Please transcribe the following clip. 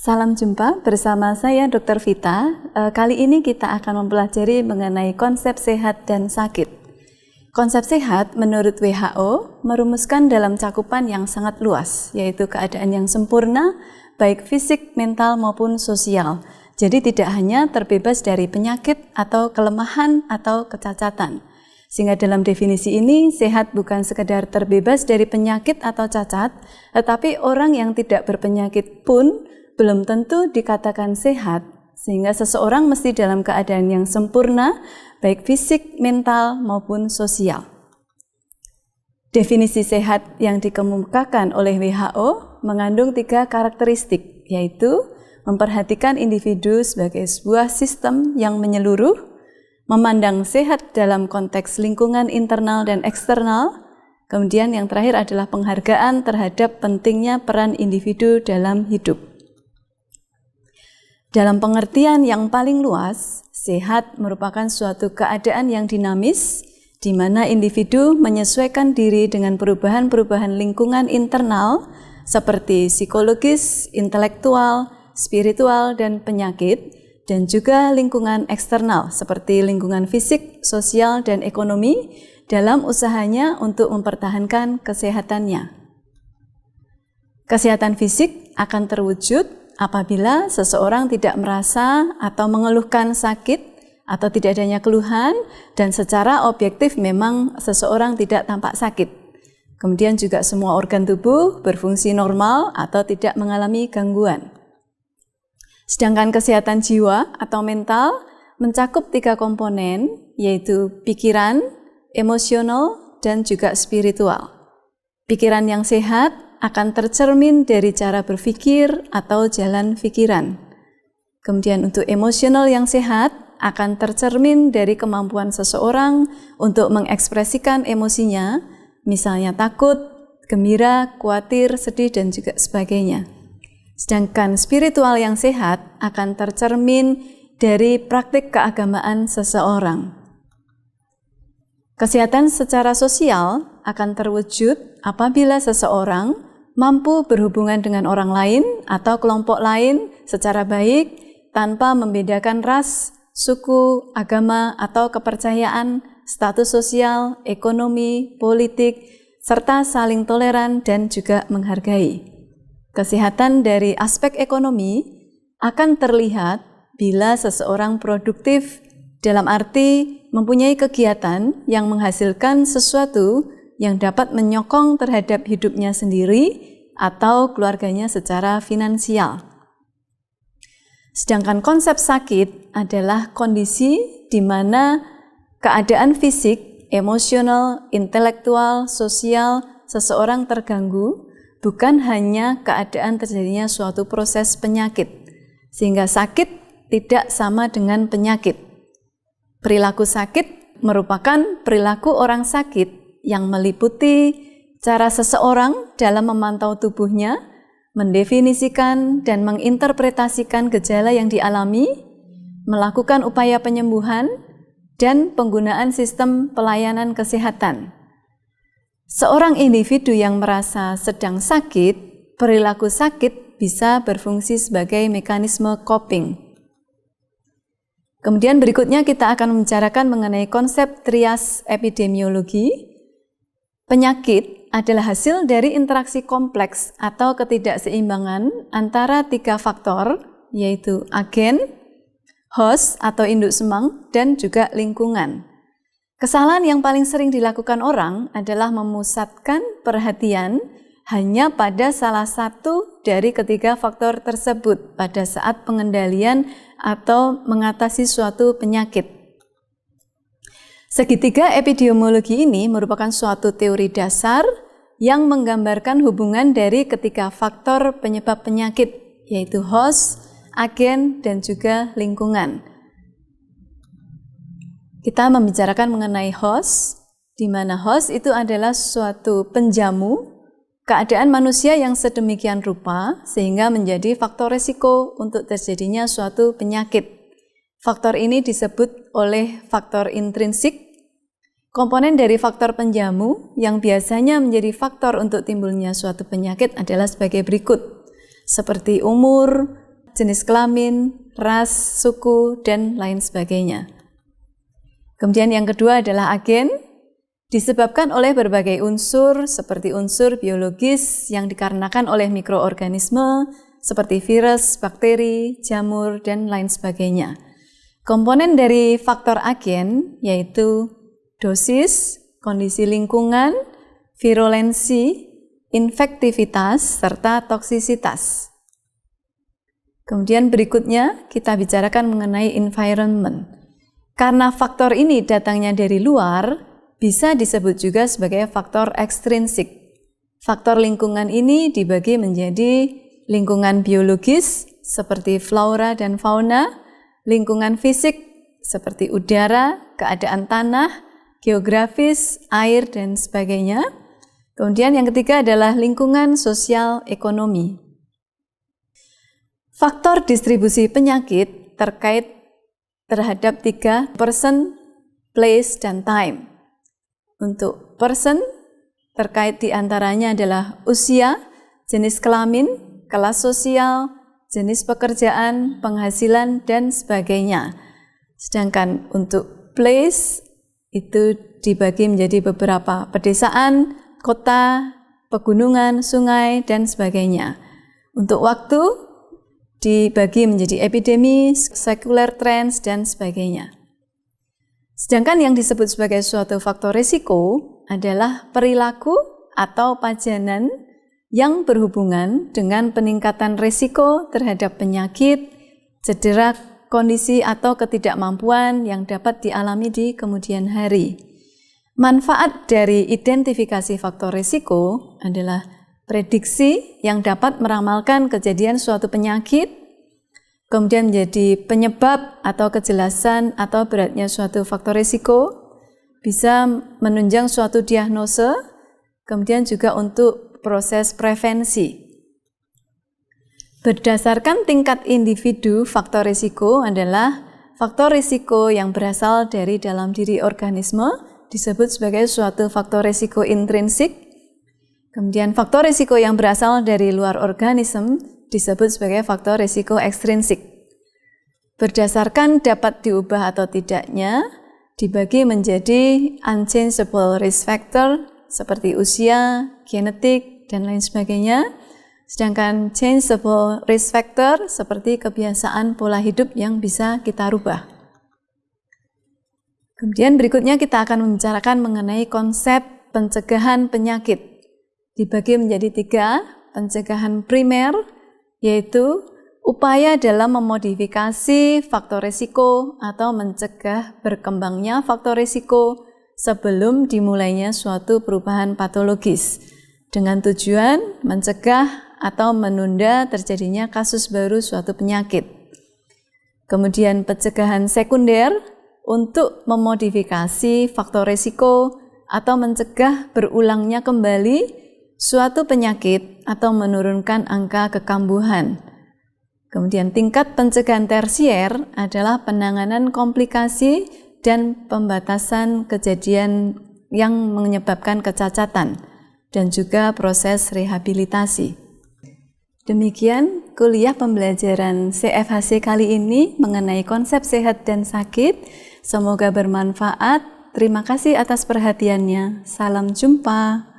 Salam jumpa bersama saya Dr. Vita. Kali ini kita akan mempelajari mengenai konsep sehat dan sakit. Konsep sehat menurut WHO merumuskan dalam cakupan yang sangat luas, yaitu keadaan yang sempurna, baik fisik, mental maupun sosial. Jadi tidak hanya terbebas dari penyakit atau kelemahan atau kecacatan. Sehingga dalam definisi ini, sehat bukan sekedar terbebas dari penyakit atau cacat, tetapi orang yang tidak berpenyakit pun belum tentu dikatakan sehat, sehingga seseorang mesti dalam keadaan yang sempurna, baik fisik, mental, maupun sosial. Definisi sehat yang dikemukakan oleh WHO mengandung 3 karakteristik, yaitu memperhatikan individu sebagai sebuah sistem yang menyeluruh, memandang sehat dalam konteks lingkungan internal dan eksternal, kemudian yang terakhir adalah penghargaan terhadap pentingnya peran individu dalam hidup. Dalam pengertian yang paling luas, sehat merupakan suatu keadaan yang dinamis, di mana individu menyesuaikan diri dengan perubahan-perubahan lingkungan internal seperti psikologis, intelektual, spiritual, dan penyakit, dan juga lingkungan eksternal seperti lingkungan fisik, sosial, dan ekonomi dalam usahanya untuk mempertahankan kesehatannya. Kesehatan fisik akan terwujud apabila seseorang tidak merasa atau mengeluhkan sakit atau tidak adanya keluhan, dan secara objektif memang seseorang tidak tampak sakit. Kemudian juga semua organ tubuh berfungsi normal atau tidak mengalami gangguan. Sedangkan kesehatan jiwa atau mental mencakup 3 komponen, yaitu pikiran, emosional, dan juga spiritual. Pikiran yang sehat akan tercermin dari cara berpikir atau jalan pikiran. Kemudian untuk emosional yang sehat akan tercermin dari kemampuan seseorang untuk mengekspresikan emosinya, misalnya takut, gembira, khawatir, sedih, dan juga sebagainya. Sedangkan spiritual yang sehat akan tercermin dari praktik keagamaan seseorang. Kesehatan secara sosial akan terwujud apabila seseorang mampu berhubungan dengan orang lain atau kelompok lain secara baik tanpa membedakan ras, suku, agama, atau kepercayaan, status sosial, ekonomi, politik, serta saling toleran dan juga menghargai. Kesehatan dari aspek ekonomi akan terlihat bila seseorang produktif, dalam arti mempunyai kegiatan yang menghasilkan sesuatu yang dapat menyokong terhadap hidupnya sendiri atau keluarganya secara finansial. Sedangkan konsep sakit adalah kondisi di mana keadaan fisik, emosional, intelektual, sosial seseorang terganggu, bukan hanya keadaan terjadinya suatu proses penyakit, sehingga sakit tidak sama dengan penyakit. Perilaku sakit merupakan perilaku orang sakit yang meliputi cara seseorang dalam memantau tubuhnya, mendefinisikan dan menginterpretasikan gejala yang dialami, melakukan upaya penyembuhan, dan penggunaan sistem pelayanan kesehatan. Seorang individu yang merasa sedang sakit, perilaku sakit bisa berfungsi sebagai mekanisme coping. Kemudian berikutnya kita akan membicarakan mengenai konsep trias epidemiologi. Penyakit adalah hasil dari interaksi kompleks atau ketidakseimbangan antara 3 faktor, yaitu agen, host atau induk semang, dan juga lingkungan. Kesalahan yang paling sering dilakukan orang adalah memusatkan perhatian hanya pada salah satu dari ketiga faktor tersebut pada saat pengendalian atau mengatasi suatu penyakit. Segitiga epidemiologi ini merupakan suatu teori dasar yang menggambarkan hubungan dari ketiga faktor penyebab penyakit, yaitu host, agen, dan juga lingkungan. Kita membicarakan mengenai host, di mana host itu adalah suatu penjamu keadaan manusia yang sedemikian rupa sehingga menjadi faktor risiko untuk terjadinya suatu penyakit. Faktor ini disebut oleh faktor intrinsik. Komponen dari faktor penjamu yang biasanya menjadi faktor untuk timbulnya suatu penyakit adalah sebagai berikut, seperti umur, jenis kelamin, ras, suku, dan lain sebagainya. Kemudian yang kedua adalah agen, disebabkan oleh berbagai unsur seperti unsur biologis yang dikarenakan oleh mikroorganisme seperti virus, bakteri, jamur, dan lain sebagainya. Komponen dari faktor agen yaitu dosis, kondisi lingkungan, virulensi, infektivitas, serta toksisitas. Kemudian berikutnya kita bicarakan mengenai environment. Karena faktor ini datangnya dari luar, bisa disebut juga sebagai faktor ekstrinsik. Faktor lingkungan ini dibagi menjadi lingkungan biologis seperti flora dan fauna, lingkungan fisik seperti udara, keadaan tanah, geografis, air, dan sebagainya. Kemudian yang ketiga adalah lingkungan sosial ekonomi. Faktor distribusi penyakit terkait terhadap 3 person, place, dan time. Untuk person, terkait diantaranya adalah usia, jenis kelamin, kelas sosial, jenis pekerjaan, penghasilan, dan sebagainya. Sedangkan untuk place, itu dibagi menjadi beberapa pedesaan, kota, pegunungan, sungai, dan sebagainya. Untuk waktu, dibagi menjadi epidemi, secular trends, dan sebagainya. Sedangkan yang disebut sebagai suatu faktor risiko adalah perilaku atau pajanan yang berhubungan dengan peningkatan risiko terhadap penyakit, cedera, kondisi atau ketidakmampuan yang dapat dialami di kemudian hari. Manfaat dari identifikasi faktor risiko adalah prediksi yang dapat meramalkan kejadian suatu penyakit, kemudian menjadi penyebab atau kejelasan atau beratnya suatu faktor risiko, bisa menunjang suatu diagnose, kemudian juga untuk proses prevensi. Berdasarkan tingkat individu, faktor risiko adalah faktor risiko yang berasal dari dalam diri organisme, disebut sebagai suatu faktor risiko intrinsik. Kemudian faktor risiko yang berasal dari luar organisme disebut sebagai faktor risiko ekstrinsik. Berdasarkan dapat diubah atau tidaknya, dibagi menjadi unchangeable risk factor seperti usia, genetik, dan lain sebagainya. Sedangkan changeable risk factor seperti kebiasaan pola hidup yang bisa kita rubah. Kemudian berikutnya kita akan membicarakan mengenai konsep pencegahan penyakit. Dibagi menjadi 3, pencegahan primer, yaitu upaya dalam memodifikasi faktor risiko atau mencegah berkembangnya faktor risiko sebelum dimulainya suatu perubahan patologis, dengan tujuan mencegah atau menunda terjadinya kasus baru suatu penyakit. Kemudian pencegahan sekunder untuk memodifikasi faktor risiko atau mencegah berulangnya kembali suatu penyakit atau menurunkan angka kekambuhan. Kemudian tingkat pencegahan tersier adalah penanganan komplikasi dan pembatasan kejadian yang menyebabkan kecacatan dan juga proses rehabilitasi. Demikian kuliah pembelajaran CFHC kali ini mengenai konsep sehat dan sakit. Semoga bermanfaat. Terima kasih atas perhatiannya. Salam jumpa.